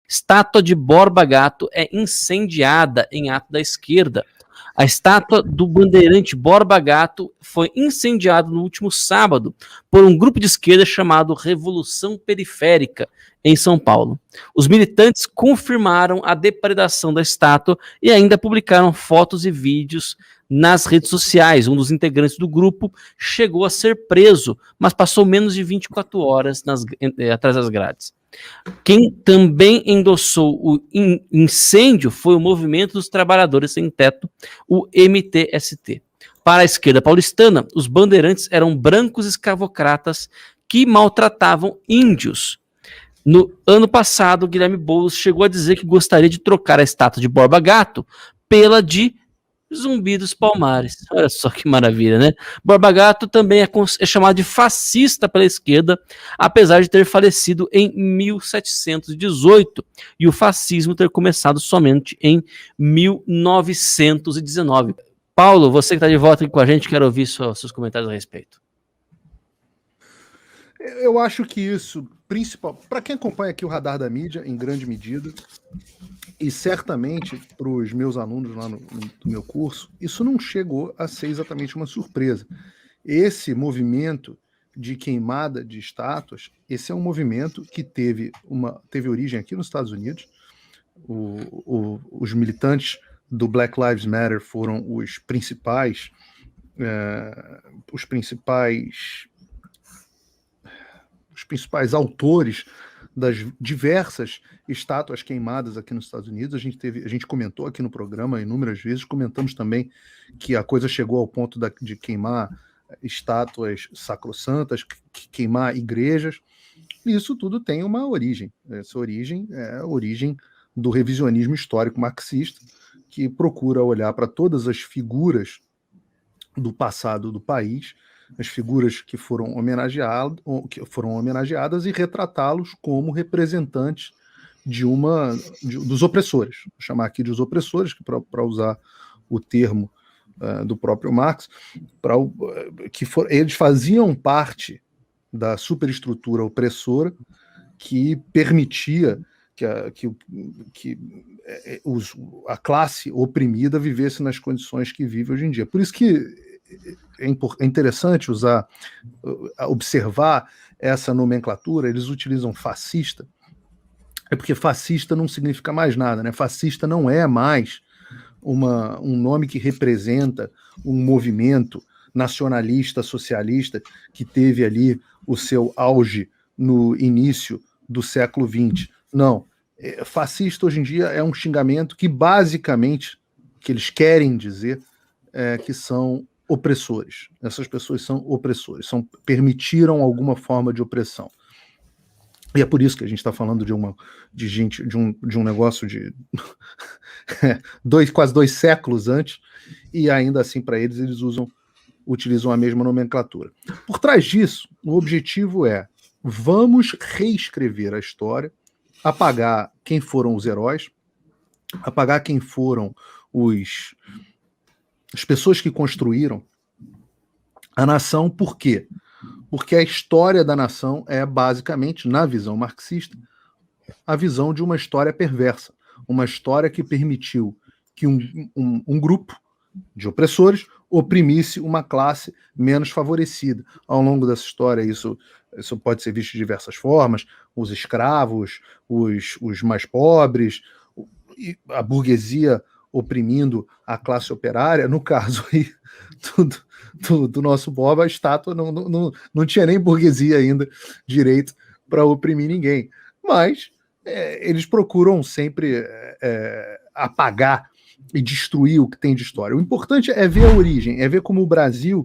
Estátua de Borba Gato é incendiada em ato da esquerda. A estátua do bandeirante Borba Gato foi incendiada no último sábado por um grupo de esquerda chamado Revolução Periférica, em São Paulo. Os militantes confirmaram a depredação da estátua e ainda publicaram fotos e vídeos nas redes sociais. Um dos integrantes do grupo chegou a ser preso, mas passou menos de 24 horas atrás das grades. Quem também endossou o incêndio foi o Movimento dos Trabalhadores Sem Teto, o MTST. Para a esquerda paulistana, os bandeirantes eram brancos escravocratas que maltratavam índios. No ano passado, Guilherme Boulos chegou a dizer que gostaria de trocar a estátua de Borba Gato pela de Zumbi dos Palmares. Olha só que maravilha, né? Borba Gato também é chamado de fascista pela esquerda, apesar de ter falecido em 1718 e o fascismo ter começado somente em 1919. Paulo, você que está de volta aqui com a gente, quero ouvir seus comentários a respeito. Eu acho que isso, principal, para quem acompanha aqui o Radar da Mídia, em grande medida, e certamente para os meus alunos lá no meu curso, isso não chegou a ser exatamente uma surpresa. Esse movimento de queimada de estátuas, esse é um movimento que teve origem aqui nos Estados Unidos. Os militantes do Black Lives Matter foram os principais autores das diversas estátuas queimadas aqui nos Estados Unidos. A gente comentou aqui no programa inúmeras vezes, comentamos também que a coisa chegou ao ponto de queimar estátuas sacrossantas, queimar igrejas. E isso tudo tem uma origem. Essa origem é a origem do revisionismo histórico marxista, que procura olhar para todas as figuras do passado do país, as figuras que foram homenageadas e retratá-los como representantes dos opressores. Vou chamar aqui de os opressores, para usar o termo do próprio Marx, eles faziam parte da superestrutura opressora que permitia que a classe oprimida vivesse nas condições que vive hoje em dia. Por isso que é interessante observar essa nomenclatura. Eles utilizam fascista, porque fascista não significa mais nada, né? Fascista não é mais um nome que representa um movimento nacionalista, socialista, que teve ali o seu auge no início do século XX. Não. Fascista hoje em dia é um xingamento que basicamente, que eles querem dizer, que são opressores. Essas pessoas são opressores, permitiram alguma forma de opressão. E é por isso que a gente está falando de um negócio de quase 2 séculos antes, e ainda assim, para eles utilizam a mesma nomenclatura. Por trás disso, o objetivo é: vamos reescrever a história, apagar quem foram os heróis, apagar quem foram as pessoas que construíram a nação. Por quê? Porque a história da nação é basicamente, na visão marxista, a visão de uma história perversa, uma história que permitiu que um grupo de opressores oprimisse uma classe menos favorecida. Ao longo dessa história, isso pode ser visto de diversas formas: os escravos, os mais pobres, a burguesia oprimindo a classe operária. No caso aí do nosso Bob, a estátua não tinha nem burguesia ainda direito para oprimir ninguém. Mas eles procuram sempre apagar e destruir o que tem de história. O importante é ver a origem, é ver como o Brasil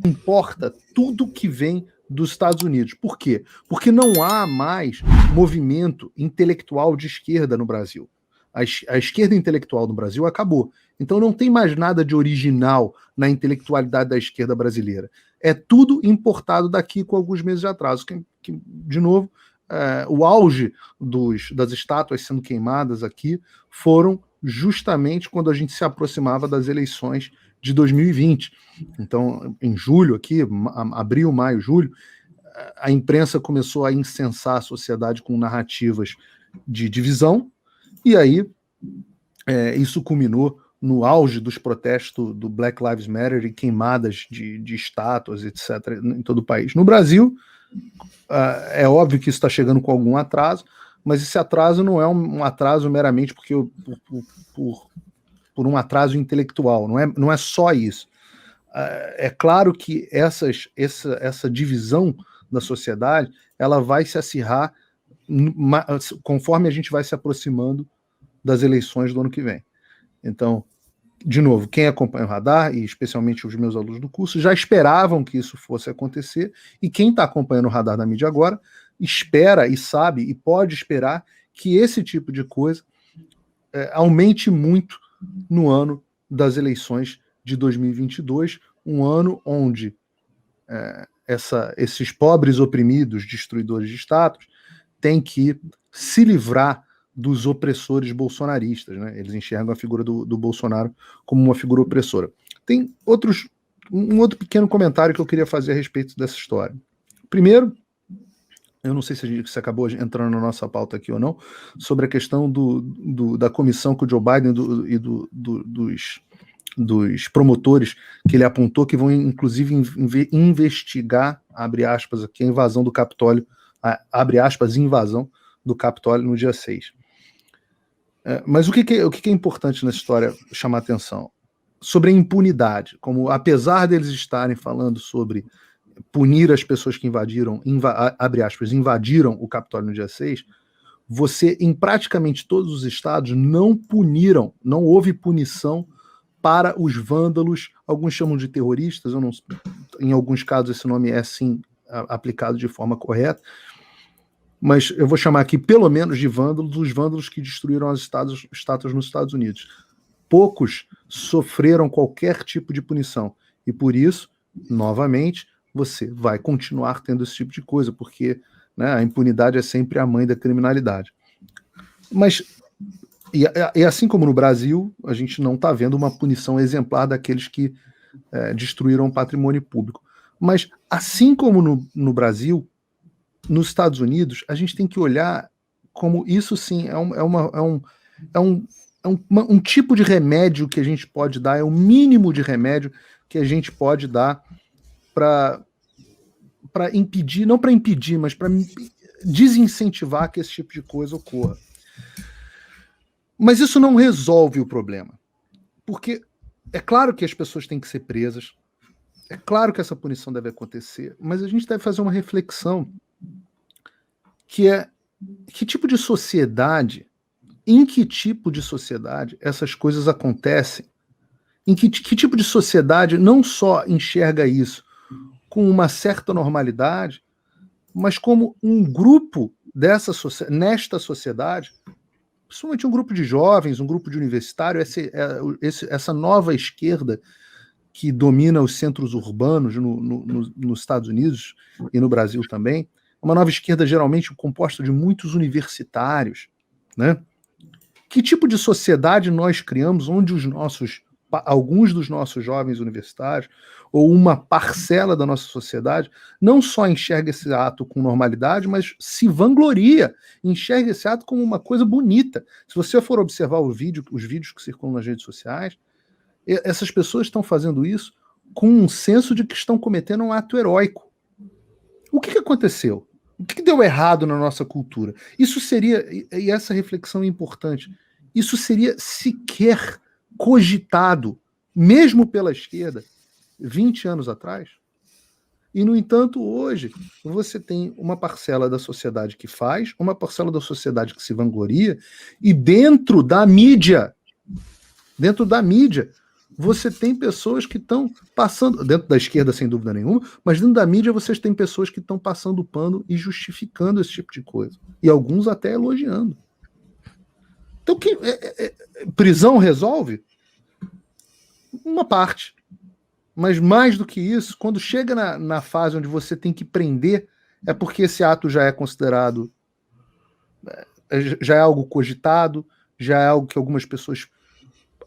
importa tudo que vem dos Estados Unidos. Por quê? Porque não há mais movimento intelectual de esquerda no Brasil. A esquerda intelectual no Brasil acabou. Então não tem mais nada de original na intelectualidade da esquerda brasileira. É tudo importado daqui com alguns meses de atraso. De novo, o auge das estátuas sendo queimadas aqui foram justamente quando a gente se aproximava das eleições de 2020. Então, em julho aqui, abril, maio, julho, a imprensa começou a incensar a sociedade com narrativas de divisão, e aí isso culminou no auge dos protestos do Black Lives Matter e queimadas de estátuas, etc., em todo o país. No Brasil, é óbvio que isso está chegando com algum atraso, mas esse atraso não é um atraso meramente por um atraso intelectual, não é só isso. É claro que essa divisão da sociedade ela vai se acirrar conforme a gente vai se aproximando das eleições do ano que vem. Então, de novo, quem acompanha o Radar, e especialmente os meus alunos do curso, já esperavam que isso fosse acontecer, e quem está acompanhando o Radar da mídia agora, espera e sabe e pode esperar que esse tipo de coisa aumente muito no ano das eleições de 2022, um ano onde esses pobres oprimidos, destruidores de status, têm que se livrar dos opressores bolsonaristas, né? Eles enxergam a figura do Bolsonaro como uma figura opressora. Tem um outro pequeno comentário que eu queria fazer a respeito dessa história. Primeiro, eu não sei se acabou entrando na nossa pauta aqui ou não, sobre a questão da comissão que o Joe Biden e dos promotores que ele apontou que vão, inclusive, investigar, abre aspas aqui, a invasão do Capitólio, abre aspas, invasão do Capitólio no dia 6. Mas o que é importante nessa história chamar atenção? Sobre a impunidade, como apesar deles estarem falando sobre punir as pessoas que abre aspas, invadiram o Capitólio no dia 6, você, em praticamente todos os estados, não houve punição para os vândalos, alguns chamam de terroristas, em alguns casos esse nome é sim aplicado de forma correta, mas eu vou chamar aqui pelo menos de vândalos, os vândalos que destruíram as estátuas nos Estados Unidos. Poucos sofreram qualquer tipo de punição, e por isso, novamente, você vai continuar tendo esse tipo de coisa, porque, né, a impunidade é sempre a mãe da criminalidade. Mas, e assim como no Brasil, a gente não está vendo uma punição exemplar daqueles que destruíram o patrimônio público. Mas, assim como no Brasil, nos Estados Unidos, a gente tem que olhar como isso sim um tipo de remédio que a gente pode dar, é o mínimo de remédio que a gente pode dar para impedir, não para impedir, mas para desincentivar que esse tipo de coisa ocorra. Mas isso não resolve o problema. Porque é claro que as pessoas têm que ser presas, é claro que essa punição deve acontecer, mas a gente deve fazer uma reflexão que é que tipo de sociedade, em que tipo de sociedade essas coisas acontecem, em que tipo de sociedade não só enxerga isso com uma certa normalidade, mas como um grupo nesta sociedade, principalmente um grupo de jovens, um grupo de universitários, essa nova esquerda que domina os centros urbanos nos Estados Unidos e no Brasil também, uma nova esquerda geralmente composta de muitos universitários, né? Que tipo de sociedade nós criamos onde alguns dos nossos jovens universitários ou uma parcela da nossa sociedade não só enxerga esse ato com normalidade, mas se vangloria, enxerga esse ato como uma coisa bonita. Se você for observar os vídeos que circulam nas redes sociais, essas pessoas estão fazendo isso com um senso de que estão cometendo um ato heróico. O que aconteceu? O que deu errado na nossa cultura? Isso seria, e essa reflexão é importante, isso seria sequer cogitado, mesmo pela esquerda, 20 anos atrás? E, no entanto, hoje, você tem uma parcela da sociedade que faz, uma parcela da sociedade que se vangloria, e dentro da mídia, você tem pessoas que estão passando, dentro da esquerda sem dúvida nenhuma, mas dentro da mídia vocês têm pessoas que estão passando pano e justificando esse tipo de coisa. E alguns até elogiando. Então, prisão resolve? Uma parte. Mas mais do que isso, quando chega na fase onde você tem que prender, é porque esse ato já é considerado, já é algo cogitado, já é algo que algumas pessoas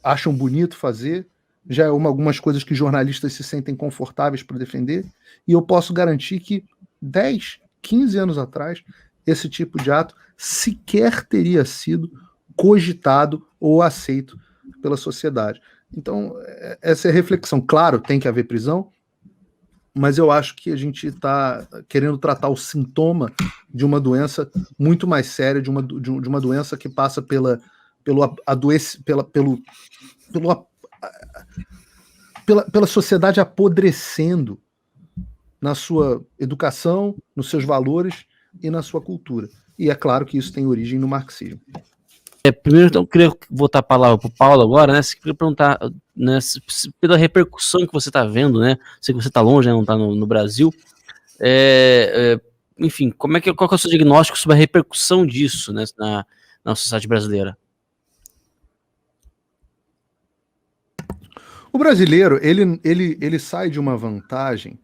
acham bonito fazer, já é algumas coisas que jornalistas se sentem confortáveis para defender, e eu posso garantir que 10, 15 anos atrás, esse tipo de ato sequer teria sido cogitado ou aceito pela sociedade. Então, essa é a reflexão. Claro, tem que haver prisão, mas eu acho que a gente está querendo tratar o sintoma de uma doença muito mais séria, de uma doença que passa pela sociedade apodrecendo na sua educação, nos seus valores e na sua cultura. E é claro que isso tem origem no marxismo. Primeiro, então, eu queria voltar a palavra para o Paulo agora, né? Você queria perguntar, né, pela repercussão que você está vendo, né? Sei que você está longe, né, não está no Brasil. Enfim, qual é o seu diagnóstico sobre a repercussão disso, né, na sociedade brasileira? O brasileiro, ele sai de uma vantagem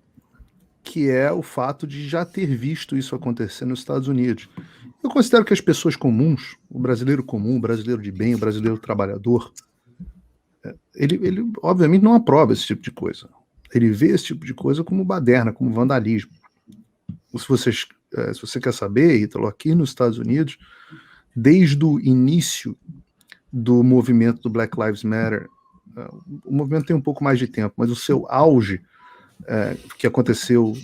que é o fato de já ter visto isso acontecer nos Estados Unidos. Eu considero que as pessoas comuns, o brasileiro comum, o brasileiro de bem, o brasileiro trabalhador, ele obviamente não aprova esse tipo de coisa. Ele vê esse tipo de coisa como baderna, como vandalismo. Se você quer saber, Ítalo, aqui nos Estados Unidos, desde o início do movimento do Black Lives Matter, o movimento tem um pouco mais de tempo, mas o seu auge, que aconteceu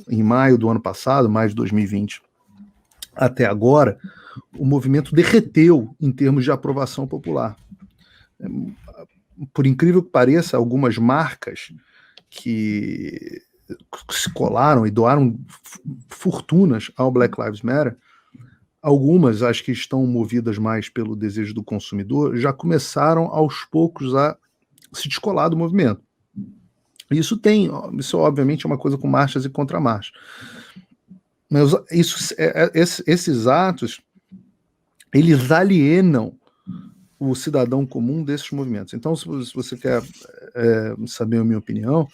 em maio do ano passado, maio de 2020, até agora, o movimento derreteu em termos de aprovação popular. Por incrível que pareça, algumas marcas que se colaram e doaram fortunas ao Black Lives Matter, algumas, acho que estão movidas mais pelo desejo do consumidor, já começaram aos poucos a se descolar do movimento. Isso obviamente é uma coisa com marchas e contramarchas. Mas esses atos, eles alienam o cidadão comum desses movimentos. Então, se você quer saber a minha opinião,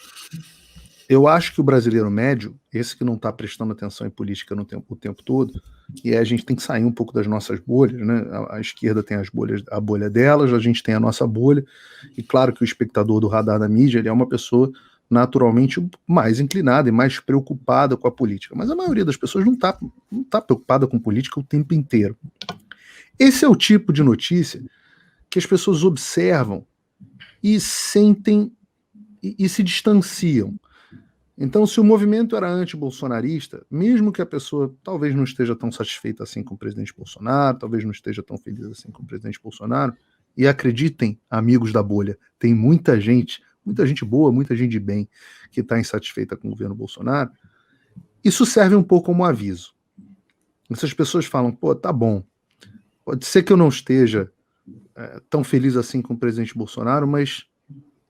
eu acho que o brasileiro médio, esse que não está prestando atenção em política o tempo todo, e a gente tem que sair um pouco das nossas bolhas, né? A esquerda tem a bolha delas, a gente tem a nossa bolha, e claro que o espectador do radar da mídia, ele é uma pessoa naturalmente mais inclinada e mais preocupada com a política. Mas a maioria das pessoas não tá preocupada com política o tempo inteiro. Esse é o tipo de notícia que as pessoas observam e sentem e se distanciam. Então, se o movimento era anti-bolsonarista, mesmo que a pessoa talvez não esteja tão satisfeita assim com o presidente Bolsonaro, talvez não esteja tão feliz assim com o presidente Bolsonaro, e acreditem, amigos da bolha, tem muita gente boa, muita gente de bem que está insatisfeita com o governo Bolsonaro, isso serve um pouco como aviso. Essas pessoas falam, pô, tá bom, pode ser que eu não esteja tão feliz assim com o presidente Bolsonaro, mas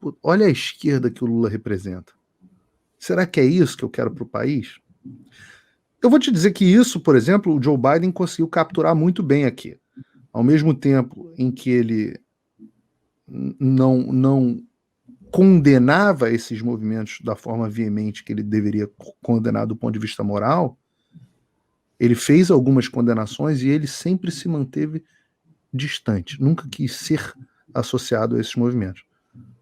pô, olha a esquerda que o Lula representa. Será que é isso que eu quero para o país? Eu vou te dizer que isso, por exemplo, o Joe Biden conseguiu capturar muito bem aqui. Ao mesmo tempo em que ele não condenava esses movimentos da forma veemente que ele deveria condenar do ponto de vista moral, ele fez algumas condenações e ele sempre se manteve distante, nunca quis ser associado a esses movimentos.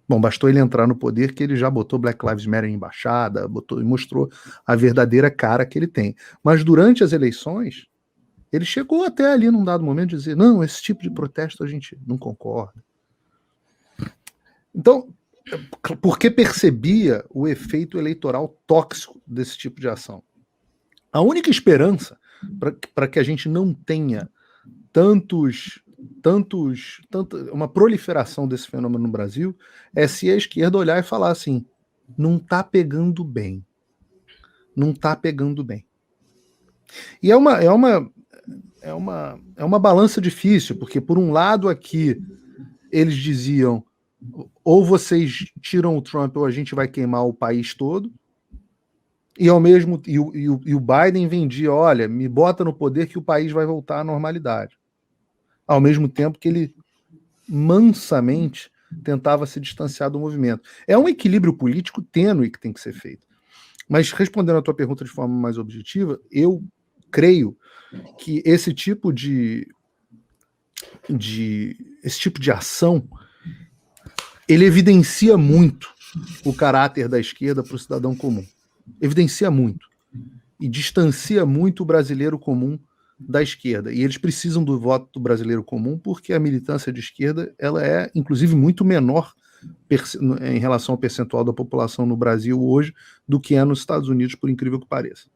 Bom, bastou ele entrar no poder que ele já botou Black Lives Matter em embaixada, e mostrou a verdadeira cara que ele tem. Mas durante as eleições, ele chegou até ali num dado momento de dizer, não, esse tipo de protesto a gente não concorda. Então, porque percebia o efeito eleitoral tóxico desse tipo de ação. A única esperança para que a gente não tenha uma proliferação desse fenômeno no Brasil é se a esquerda olhar e falar assim, não está pegando bem. Não está pegando bem. E é uma balança difícil, porque por um lado aqui eles diziam ou vocês tiram o Trump ou a gente vai queimar o país todo, e o Biden vendia, olha, me bota no poder que o país vai voltar à normalidade. Ao mesmo tempo que ele mansamente tentava se distanciar do movimento. É um equilíbrio político tênue que tem que ser feito. Mas respondendo a tua pergunta de forma mais objetiva, eu creio que esse tipo de ação ele evidencia muito o caráter da esquerda para o cidadão comum. Evidencia muito. E distancia muito o brasileiro comum da esquerda. E eles precisam do voto do brasileiro comum porque a militância de esquerda ela é, inclusive, muito menor em relação ao percentual da população no Brasil hoje do que é nos Estados Unidos, por incrível que pareça.